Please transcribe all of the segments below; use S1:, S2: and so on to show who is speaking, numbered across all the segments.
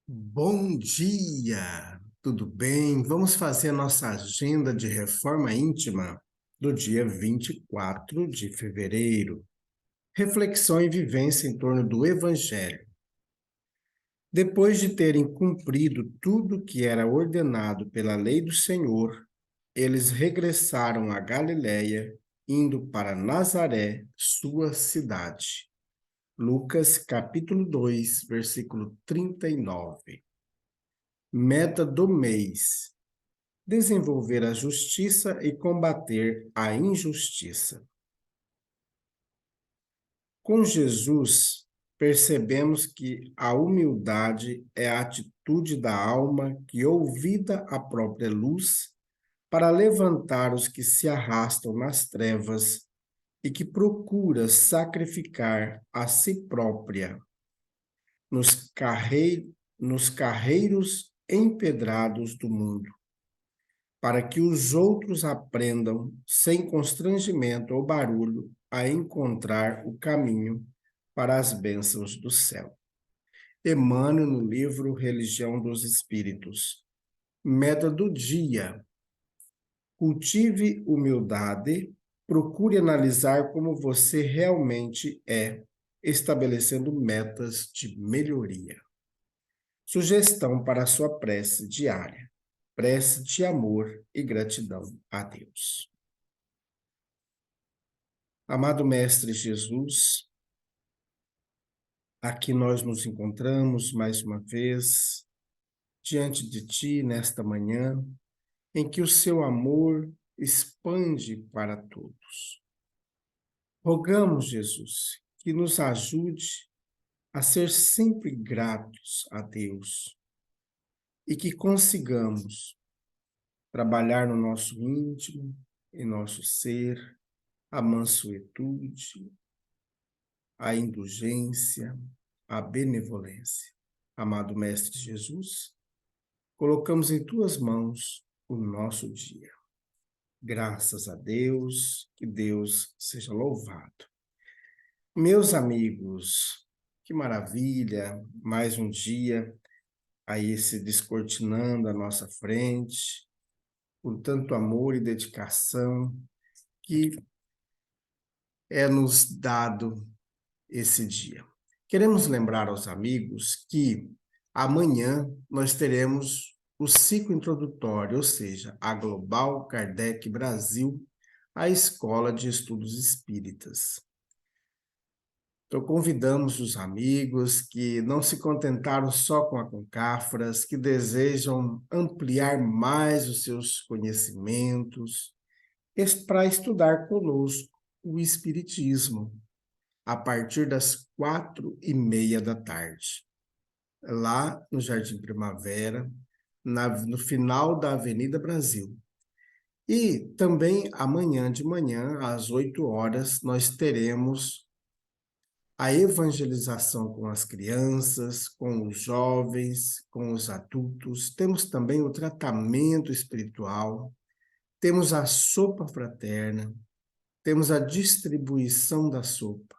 S1: Bom dia, tudo bem? Vamos fazer a nossa agenda de reforma íntima do dia 24 de fevereiro. Reflexão e vivência em torno do Evangelho. Depois de terem cumprido tudo que era ordenado pela lei do Senhor, eles regressaram a Galiléia, indo para Nazaré, sua cidade. Lucas capítulo 2, versículo 39. Meta do mês: desenvolver a justiça e combater a injustiça. Com Jesus, percebemos que a humildade é a atitude da alma que, ouvida a própria luz, para levantar os que se arrastam nas trevas e que procura sacrificar a si própria nos carreiros empedrados do mundo, para que os outros aprendam, sem constrangimento ou barulho, a encontrar o caminho para as bênçãos do céu. Emmanuel, no livro Religião dos Espíritos. Meta do dia: cultive humildade, procure analisar como você realmente é, estabelecendo metas de melhoria. Sugestão para a sua prece diária: prece de amor e gratidão a Deus. Amado Mestre Jesus, aqui nós nos encontramos mais uma vez diante de Ti nesta manhã, em que o Seu amor expande para todos. Rogamos, Jesus, que nos ajude a ser sempre gratos a Deus e que consigamos trabalhar no nosso íntimo, em nosso ser, a mansuetude, a indulgência, a benevolência. Amado Mestre Jesus, colocamos em tuas mãos o nosso dia. Graças a Deus, que Deus seja louvado. Meus amigos, que maravilha, mais um dia aí se descortinando à nossa frente, com tanto amor e dedicação que é nos dado esse dia. Queremos lembrar aos amigos que amanhã nós teremos o ciclo introdutório, ou seja, a Global Kardec Brasil, a Escola de Estudos Espíritas. Então, convidamos os amigos que não se contentaram só com a Concafras, que desejam ampliar mais os seus conhecimentos, para estudar conosco o Espiritismo, a partir das 4h30 da tarde, lá no Jardim Primavera, no final da Avenida Brasil. E também amanhã de manhã, às 8 horas, nós teremos a evangelização com as crianças, com os jovens, com os adultos. Temos também o tratamento espiritual, temos a sopa fraterna, temos a distribuição da sopa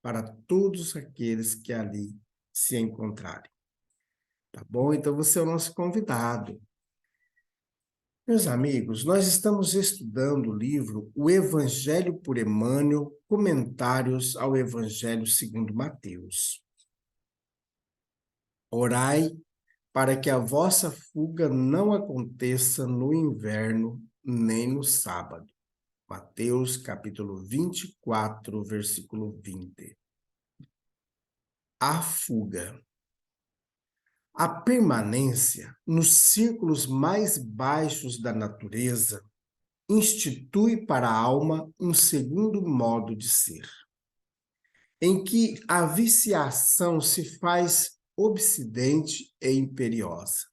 S1: para todos aqueles que ali se encontrarem. Tá bom? Então você é o nosso convidado. Meus amigos, nós estamos estudando o livro O Evangelho por Emmanuel, Comentários ao Evangelho segundo Mateus. Orai para que a vossa fuga não aconteça no inverno nem no sábado. Mateus capítulo 24, versículo 20. A fuga. A permanência nos círculos mais baixos da natureza institui para a alma um segundo modo de ser, em que a viciação se faz obsidente e imperiosa.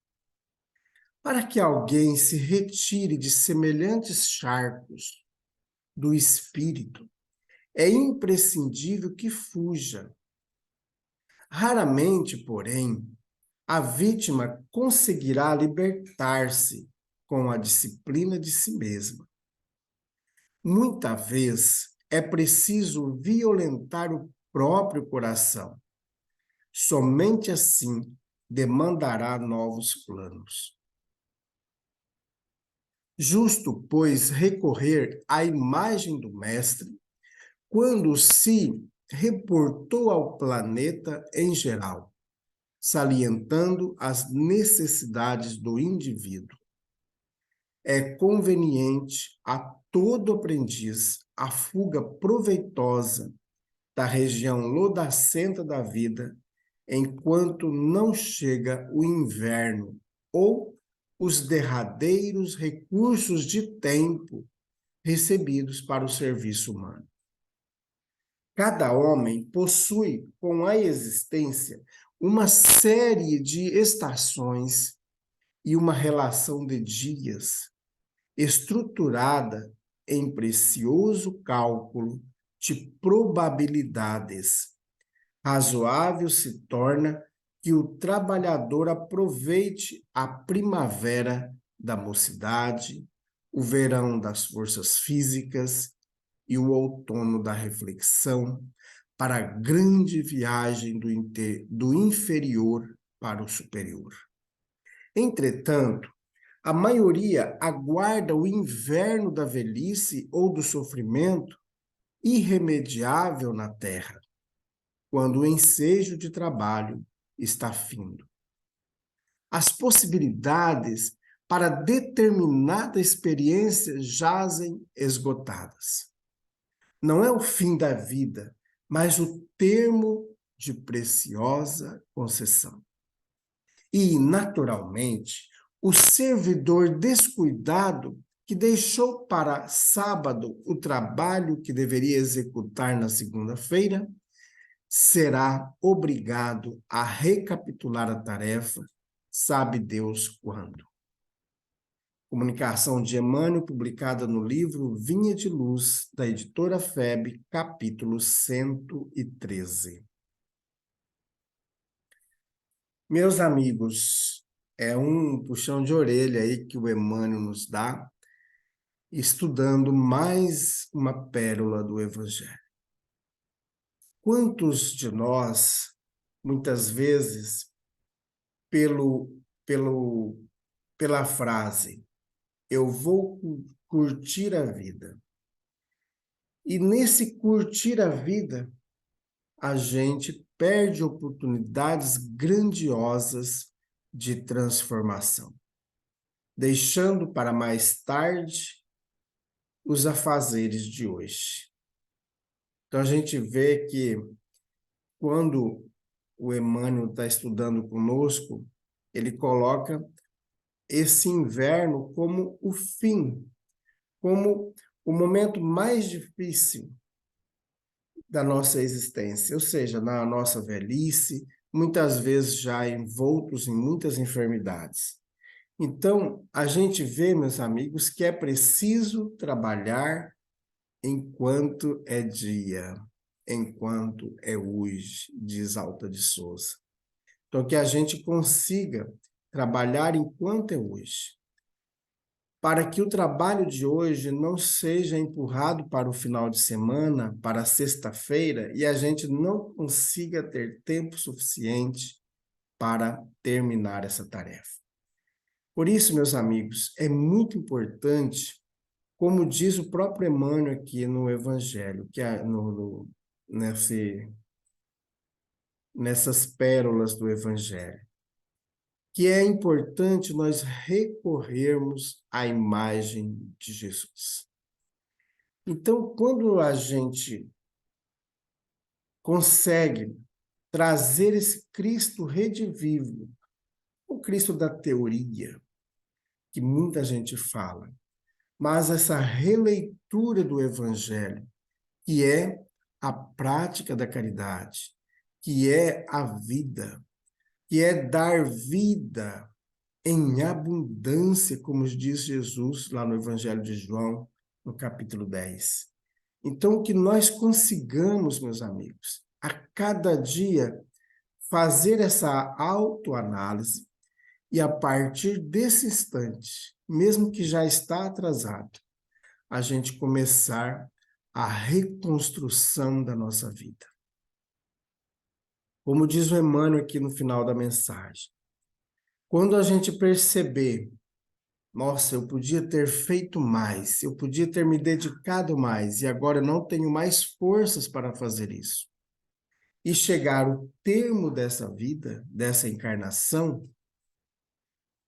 S1: Para que alguém se retire de semelhantes charcos do espírito, é imprescindível que fuja. Raramente, porém, a vítima conseguirá libertar-se com a disciplina de si mesma. Muita vez é preciso violentar o próprio coração. Somente assim demandará novos planos. Justo, pois, recorrer à imagem do Mestre quando se reportou ao planeta em geral, salientando as necessidades do indivíduo. É conveniente a todo aprendiz a fuga proveitosa da região lodacenta da vida, enquanto não chega o inverno ou os derradeiros recursos de tempo recebidos para o serviço humano. Cada homem possui, com a existência, uma série de estações e uma relação de dias estruturada em precioso cálculo de probabilidades. Razoável se torna que o trabalhador aproveite a primavera da mocidade, o verão das forças físicas e o outono da reflexão para a grande viagem do inferior para o superior. Entretanto, a maioria aguarda o inverno da velhice ou do sofrimento irremediável na terra, quando o ensejo de trabalho está findo. As possibilidades para determinada experiência jazem esgotadas. Não é o fim da vida, mas o termo de preciosa concessão. E, naturalmente, o servidor descuidado que deixou para sábado o trabalho que deveria executar na segunda-feira, será obrigado a recapitular a tarefa, sabe Deus quando. Comunicação de Emmanuel, publicada no livro Vinha de Luz, da editora FEB, capítulo 113. Meus amigos, é um puxão de orelha aí que o Emmanuel nos dá, estudando mais uma pérola do Evangelho. Quantos de nós, muitas vezes, pela frase, eu vou curtir a vida. E nesse curtir a vida, a gente perde oportunidades grandiosas de transformação, deixando para mais tarde os afazeres de hoje. Então a gente vê que quando o Emmanuel está estudando conosco, ele coloca esse inverno como o fim, como o momento mais difícil da nossa existência, ou seja, na nossa velhice, muitas vezes já envoltos em muitas enfermidades. Então, a gente vê, meus amigos, que é preciso trabalhar enquanto é dia, enquanto é hoje, diz Alta de Souza. Então, que a gente consiga trabalhar enquanto é hoje, para que o trabalho de hoje não seja empurrado para o final de semana, para a sexta-feira, e a gente não consiga ter tempo suficiente para terminar essa tarefa. Por isso, meus amigos, é muito importante, como diz o próprio Emmanuel aqui no Evangelho, que é nessas pérolas do Evangelho, que é importante nós recorrermos à imagem de Jesus. Então, quando a gente consegue trazer esse Cristo redivivo, o Cristo da teoria, que muita gente fala, mas essa releitura do Evangelho, que é a prática da caridade, que é a vida, que é dar vida em abundância, como diz Jesus lá no Evangelho de João, no capítulo 10. Então, que nós consigamos, meus amigos, a cada dia fazer essa autoanálise e a partir desse instante, mesmo que já está atrasado, a gente começar a reconstrução da nossa vida. Como diz o Emmanuel aqui no final da mensagem, Quando a gente perceber, nossa, eu podia ter feito mais, eu podia ter me dedicado mais, e agora eu não tenho mais forças para fazer isso. E chegar ao termo dessa vida, dessa encarnação,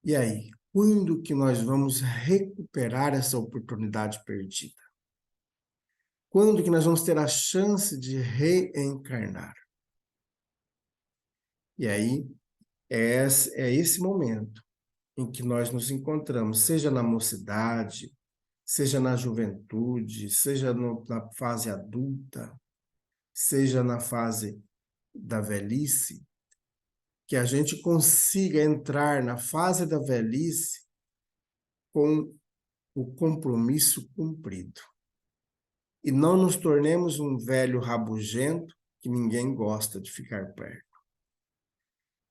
S1: e aí? Quando que nós vamos recuperar essa oportunidade perdida? Quando que nós vamos ter a chance de reencarnar? E aí, é esse momento em que nós nos encontramos, seja na mocidade, seja na juventude, seja na fase adulta, seja na fase da velhice, que a gente consiga entrar na fase da velhice com o compromisso cumprido. E não nos tornemos um velho rabugento que ninguém gosta de ficar perto.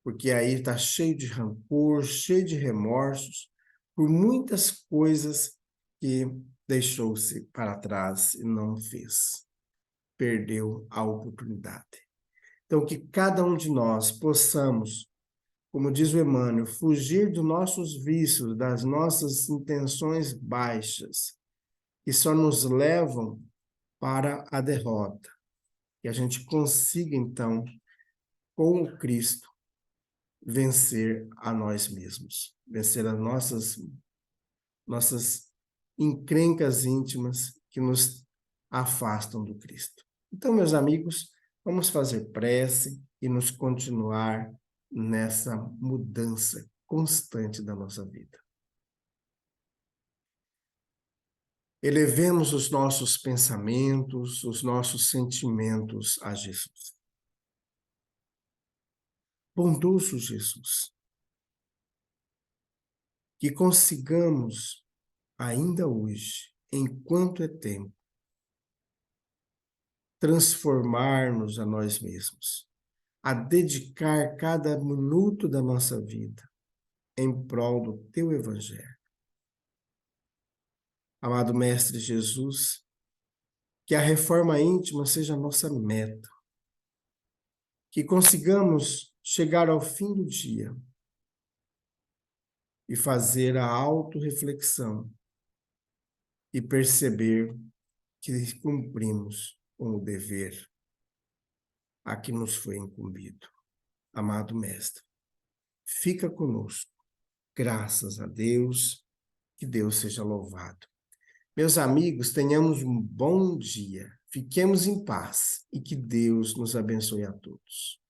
S1: Porque aí está cheio de rancor, cheio de remorsos, por muitas coisas que deixou-se para trás e não fez. Perdeu a oportunidade. Então, que cada um de nós possamos, como diz o Emmanuel, fugir dos nossos vícios, das nossas intenções baixas, que só nos levam para a derrota. Que a gente consiga, então, com o Cristo, vencer a nós mesmos, vencer as nossas encrencas íntimas que nos afastam do Cristo. Então, meus amigos, vamos fazer prece e nos continuar nessa mudança constante da nossa vida. Elevemos os nossos pensamentos, os nossos sentimentos a Jesus. Bondoso Jesus, que consigamos, ainda hoje, enquanto é tempo, transformar-nos a nós mesmos, a dedicar cada minuto da nossa vida em prol do Teu Evangelho. Amado Mestre Jesus, que a reforma íntima seja a nossa meta, que consigamos chegar ao fim do dia e fazer a autorreflexão e perceber que cumprimos com o dever a que nos foi incumbido. Amado Mestre, fica conosco. Graças a Deus, que Deus seja louvado. Meus amigos, tenhamos um bom dia. Fiquemos em paz e que Deus nos abençoe a todos.